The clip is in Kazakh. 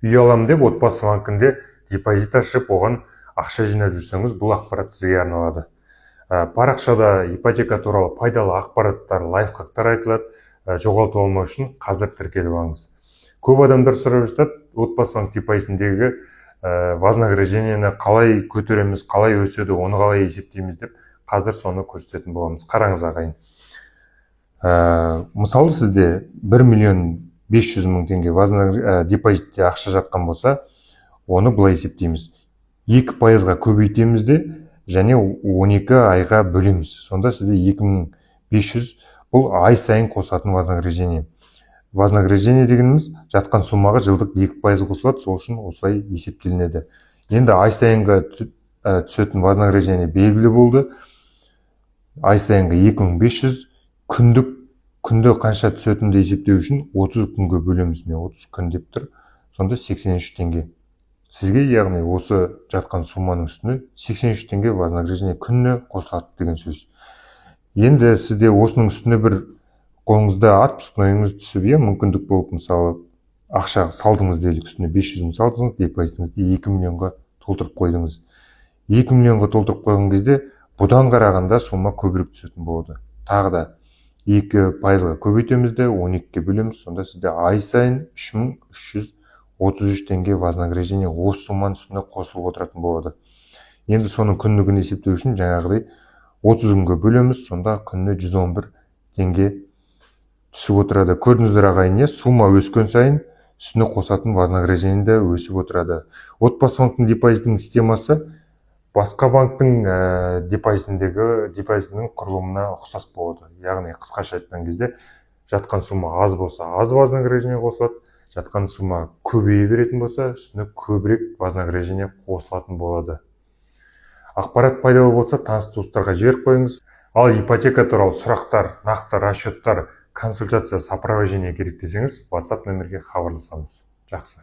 Үй алам деп отбасы банкінде депозит ашып, оған ақша жинап жүрсеңіз, бұл ақпарат сізге арналады. Парақшада ипотека туралы пайдалы ақпараттар, лайфхактар айтылады. Жоғалтып алмау үшін қазір тіркеліп алыңыз. Көп адамдар сұрап жатады, отбасы банк депозитіндегі вознаграждениені қалай көтереміз, қалай өседі, оны қалай есептейміз деп, қазір соны көрсететін боламыз. Қараңыз ағайын. Мысалы сізде 1.500.000 теңге депозитте ақша жатқан болса, оны былай есептейміз. 2%-ға көбейтеміз де, және 12 айға бөлеміз. Сонда сізде 2.500, бұл ай сайын қосатын вознаграждение. Вознаграждение дегеніміз жатқан суммаға жылдық 2% қосылады, сол үшін осылай есептелінеді. Енді ай сайынға түсетін вознаграждение белгілі болды. Ай сайынға 2.500, күнді қанша түсетінді есептеу үшін 30 күнге бөлеміз. 30 күн деп тұр, сонда 83 теңге. Сізге, яғни осы жатқан сумманың үстіне 83 теңге вознаграждение күніне қосылады деген сөз. Енді сізде осының үстіне бір қолыңызда отпускнойыңыз түсіп, мүмкіндік болып, мысалы, ақша салдыңыз делік, үстіне 500 мың салдыңыз, депозитіңізді 2 миллионға толтырып қойдыңыз. 2 миллионға толтырып қойған кезде бұдан қарағанда сумма көбірек түсетін болады. Тағы да 2%-ға көбейтеміз де, 12-ге бөлеміз, сонда сізде ай сайын 3333 теңге вознаграждение осы сумманың үстіне қосылып отыратын болады. Енді соның күндігін есептеу үшін жаңағыдай 30 күнге бөлеміз, сонда күніне 111 теңге түсіп отырады. Көрдіңіздер ағайын, сумма өскен сайын үстіне қосатын вознаграждение де өсіп отырады. Отбасы банктың депозитінің системасы басқа банктың депозитінің құрылымына ұқсас болады. Яғни қысқаша айтқан кезде жатқан сумма аз болса, аз вознаграждение қосылады, жатқан сумма көбейе беретін болса, үстіне көбірек вознаграждение қосылатын болады. Ақпарат пайдалы болса, таныс туыстарға жіберіп қойыңыз. Ал ипотека туралы сұрақтар, нақты расчеттар, консультация, сопровождение керек десеңіз, WhatsApp нөмірге хабарласамыз. Жақсы.